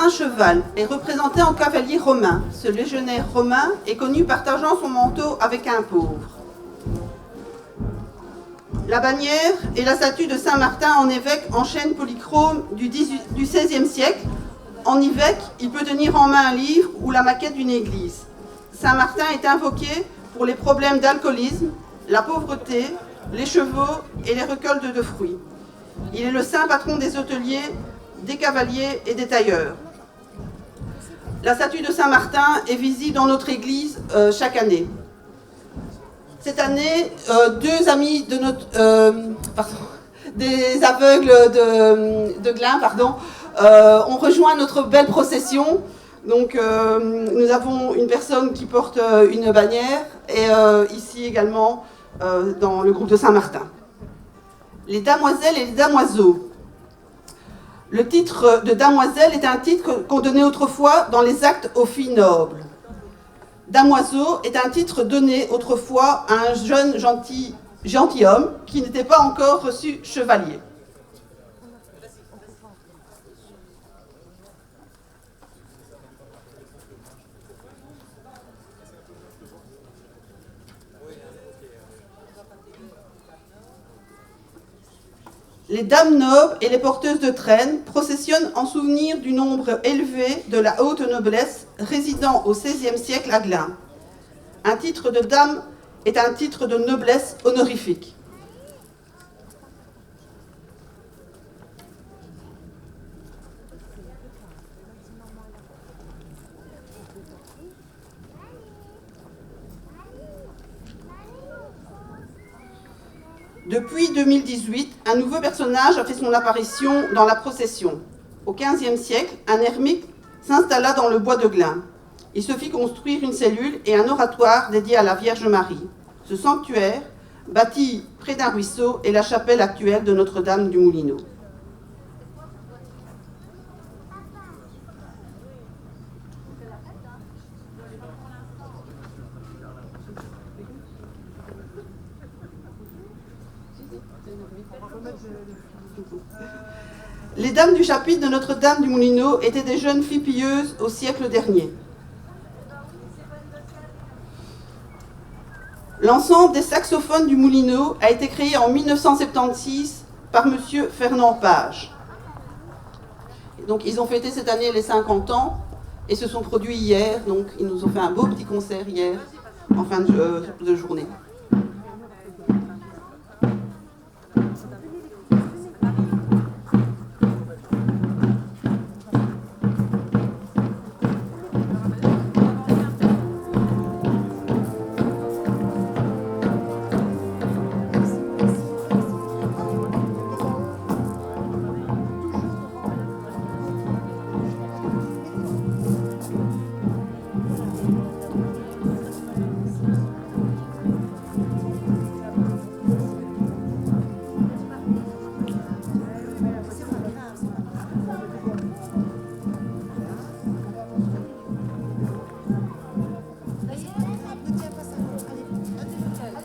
cheval est représenté en cavalier romain. Ce légionnaire romain est connu partageant son manteau avec un pauvre. La bannière et la statue de Saint-Martin en évêque en chêne polychrome du XVIe siècle. En évêque, il peut tenir en main un livre ou la maquette d'une église. Saint-Martin est invoqué pour les problèmes d'alcoolisme, la pauvreté, les chevaux et les récoltes de fruits. Il est le saint patron des hôteliers, des cavaliers et des tailleurs. La statue de Saint-Martin est visible dans notre église chaque année. Cette année, deux amis de notre, des aveugles de Glun, ont rejoint notre belle procession. Donc, nous avons une personne qui porte une bannière et ici également dans le groupe de Saint-Martin. Les damoiselles et les damoiseaux. Le titre de damoiselle est un titre qu'on donnait autrefois dans les actes aux filles nobles. Damoiseau est un titre donné autrefois à un jeune gentilhomme qui n'était pas encore reçu chevalier. Les dames nobles et les porteuses de traîne processionnent en souvenir du nombre élevé de la haute noblesse résidant au XVIe siècle à Glun. Un titre de dame est un titre de noblesse honorifique. Depuis 2018, un nouveau personnage a fait son apparition dans la procession. Au XVe siècle, un ermite s'installa dans le bois de Glun. Il se fit construire une cellule et un oratoire dédié à la Vierge Marie. Ce sanctuaire, bâti près d'un ruisseau, est la chapelle actuelle de Notre-Dame du Moulineau. Les dames du chapitre de Notre-Dame du Moulineau étaient des jeunes filles pieuses au siècle dernier. L'ensemble des saxophones du Moulineau a été créé en 1976 par M. Fernand Page. Donc ils ont fêté cette année les 50 ans et se sont produits hier. Donc ils nous ont fait un beau petit concert hier en fin de journée.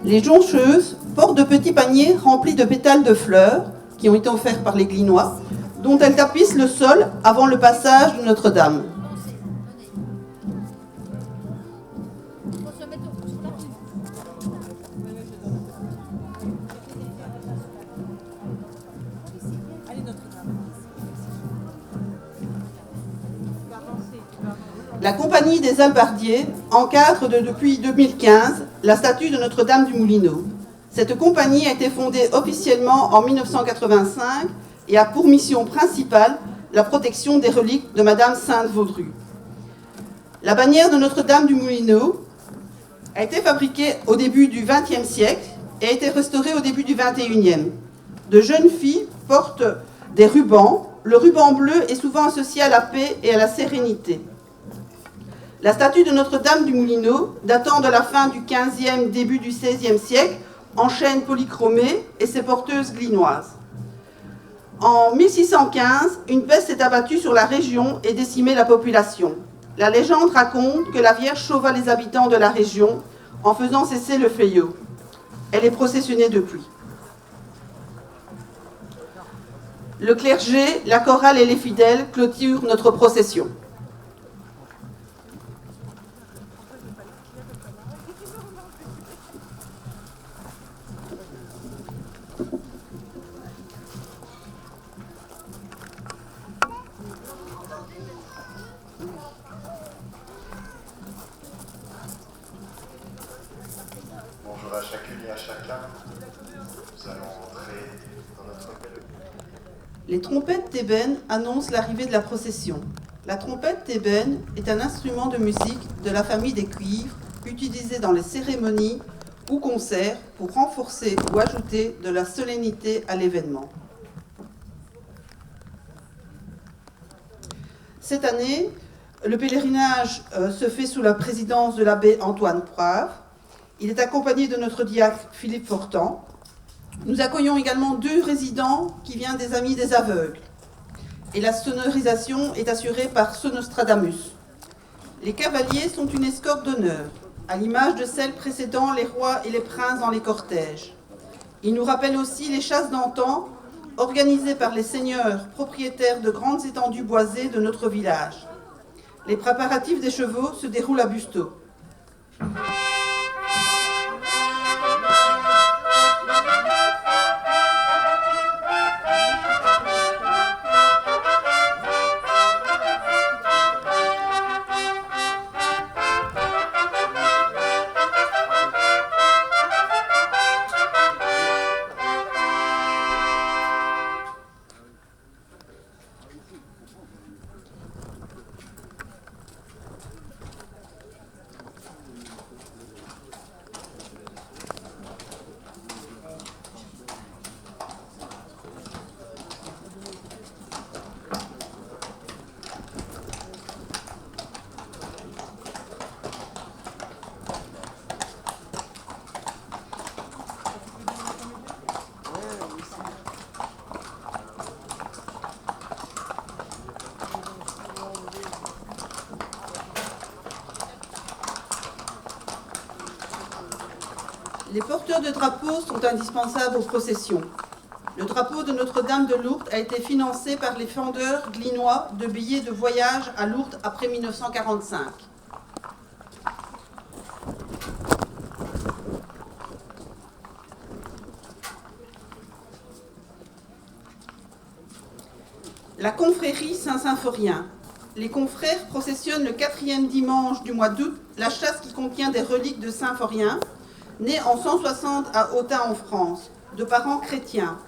Les joncheuses portent de petits paniers remplis de pétales de fleurs qui ont été offerts par les Glinois, dont elles tapissent le sol avant le passage de Notre-Dame. La Compagnie des Albardiers encadre depuis 2015 la statue de Notre-Dame du Moulineau. Cette compagnie a été fondée officiellement en 1985 et a pour mission principale la protection des reliques de Madame Sainte-Vaudrue. La bannière de Notre-Dame du Moulineau a été fabriquée au début du XXe siècle et a été restaurée au début du XXIe. De jeunes filles portent des rubans. Le ruban bleu est souvent associé à la paix et à la sérénité. La statue de Notre-Dame du Moulineau, datant de la fin du XVe, début du XVIe siècle, en chêne polychromé et ses porteuses glinoises. En 1615, une peste s'est abattue sur la région et décimait la population. La légende raconte que la Vierge sauva les habitants de la région en faisant cesser le fléau. Elle est processionnée depuis. Le clergé, la chorale et les fidèles clôturent notre procession. Bonjour à chacune et à chacun. Nous allons entrer dans notre belle... Les trompettes d'ébène annoncent l'arrivée de la procession. La trompette d'ébène est un instrument de musique de la famille des cuivres utilisé dans les cérémonies ou concerts pour renforcer ou ajouter de la solennité à l'événement. Cette année, le pèlerinage se fait sous la présidence de l'abbé Antoine Poivre. Il est accompagné de notre diacre Philippe Fortan. Nous accueillons également 2 résidents qui viennent des Amis des Aveugles. Et la sonorisation est assurée par Sonostradamus. Les cavaliers sont une escorte d'honneur, à l'image de celle précédant les rois et les princes dans les cortèges. Ils nous rappellent aussi les chasses d'antan, organisées par les seigneurs propriétaires de grandes étendues boisées de notre village. Les préparatifs des chevaux se déroulent à Busteau. Les porteurs de drapeaux sont indispensables aux processions. Le drapeau de Notre-Dame de Lourdes a été financé par les fendeurs glinois de billets de voyage à Lourdes après 1945. La confrérie Saint-Symphorien. Les confrères processionnent le 4e dimanche du mois d'août la chasse qui contient des reliques de Symphorien, né en 160 à Autun en France, de parents chrétiens.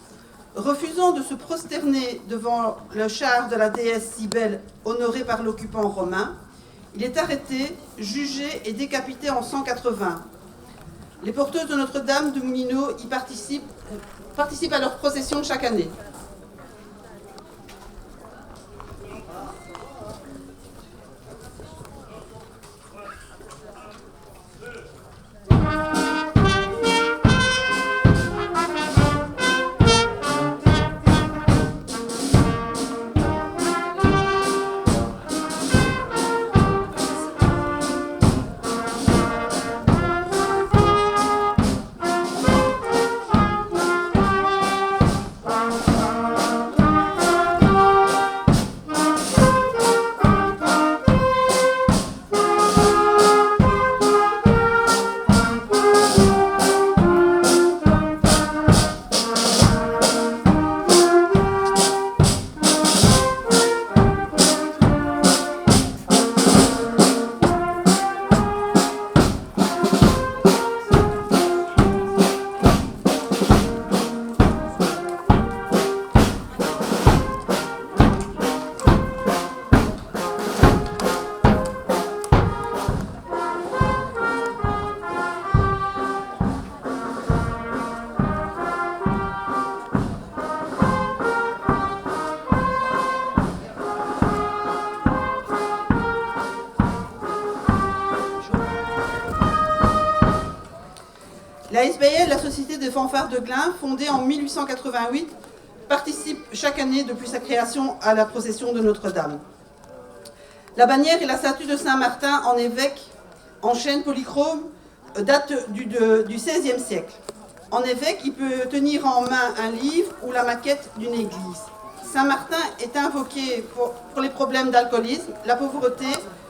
Refusant de se prosterner devant le char de la déesse Cybèle honorée par l'occupant romain, il est arrêté, jugé et décapité en 180. Les porteuses de Notre-Dame de Moulineaux y participent à leur procession chaque année. La SBL, la Société des fanfares de Glun, fondée en 1888, participe chaque année depuis sa création à la procession de Notre-Dame. La bannière et la statue de Saint-Martin en évêque en chêne polychrome datent du XVIe siècle. En évêque, il peut tenir en main un livre ou la maquette d'une église. Saint-Martin est invoqué pour les problèmes d'alcoolisme, la pauvreté,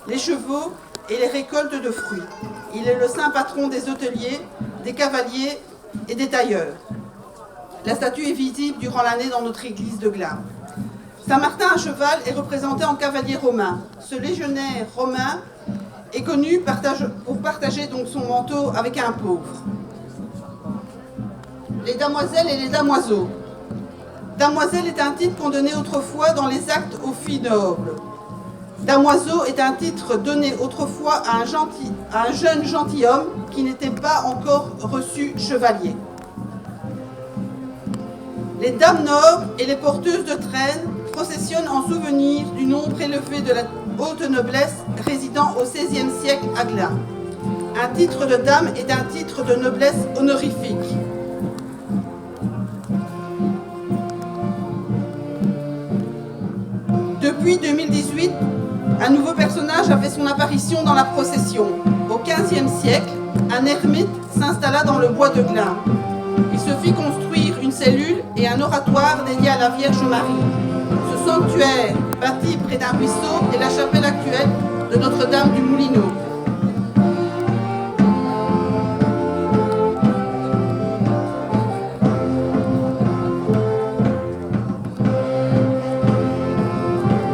les chevaux et les récoltes de fruits. Il est le saint patron des hôteliers, des cavaliers et des tailleurs. La statue est visible durant l'année dans notre église de Glun. Saint-Martin à cheval est représenté en cavalier romain. Ce légionnaire romain est connu pour partager donc son manteau avec un pauvre. Les damoiselles et les damoiseaux. Damoiselle est un titre qu'on donnait autrefois dans les actes aux filles nobles. Damoiseau est un titre donné autrefois à un jeune gentilhomme qui n'était pas encore reçu chevalier. Les dames nobles et les porteuses de traînes processionnent en souvenir du nombre élevé de la haute noblesse résidant au XVIe siècle à Glun. Un titre de dame est un titre de noblesse honorifique. Depuis 2018, un nouveau personnage a fait son apparition dans la procession. Au XVe siècle, un ermite s'installa dans le bois de Glun. Il se fit construire une cellule et un oratoire dédié à la Vierge Marie. Ce sanctuaire, bâti près d'un ruisseau, est la chapelle actuelle de Notre-Dame du Moulineau.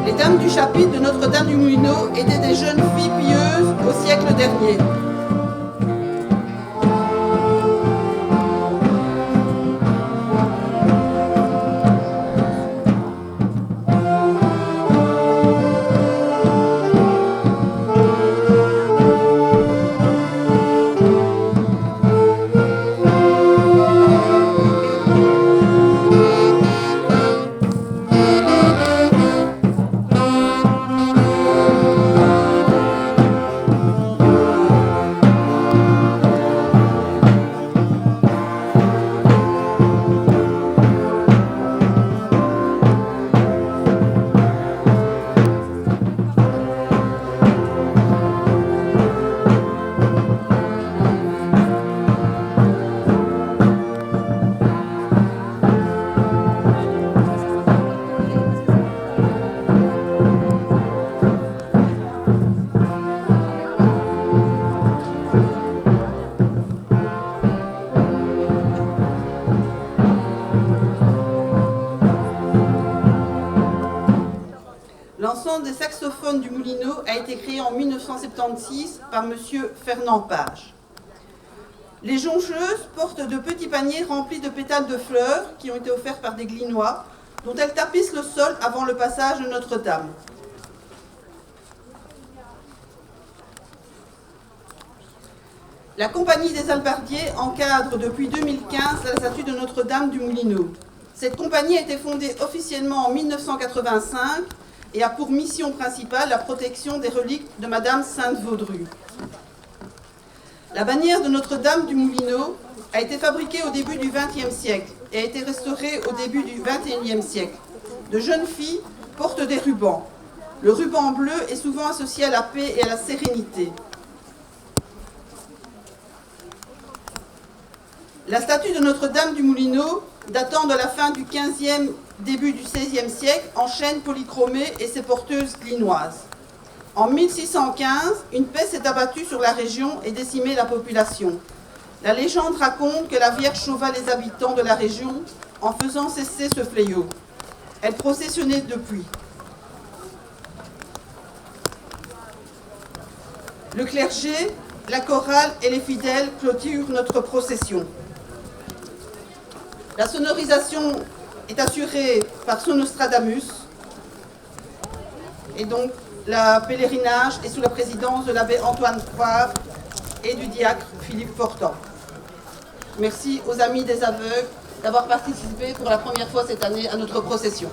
Les dames du chapitre de Notre-Dame du Moulineau étaient des jeunes filles pieuses au siècle dernier. L'ensemble des saxophones du Moulineau a été créé en 1976 par M. Fernand Page. Les joncheuses portent de petits paniers remplis de pétales de fleurs qui ont été offerts par des Glinois, dont elles tapissent le sol avant le passage de Notre-Dame. La Compagnie des Hallebardiers encadre depuis 2015 la statue de Notre-Dame du Moulineau. Cette compagnie a été fondée officiellement en 1985 et a pour mission principale la protection des reliques de Madame Sainte-Vaudrue. La bannière de Notre-Dame du Moulineau a été fabriquée au début du XXe siècle et a été restaurée au début du XXIe siècle. De jeunes filles portent des rubans. Le ruban bleu est souvent associé à la paix et à la sérénité. La statue de Notre-Dame du Moulineau, datant de la fin du XVe, début du XVIe siècle, en chêne polychromé et ses porteuses glinoises. En 1615, une peste s'est abattue sur la région et décimait la population. La légende raconte que la Vierge sauva les habitants de la région en faisant cesser ce fléau. Elle processionnait depuis. Le clergé, la chorale et les fidèles clôturent notre procession. La sonorisation est assurée par Sonostradamus et donc le pèlerinage est sous la présidence de l'abbé Antoine Poivre et du diacre Philippe Fortan. Merci aux Amis des aveugles d'avoir participé pour la première fois cette année à notre procession.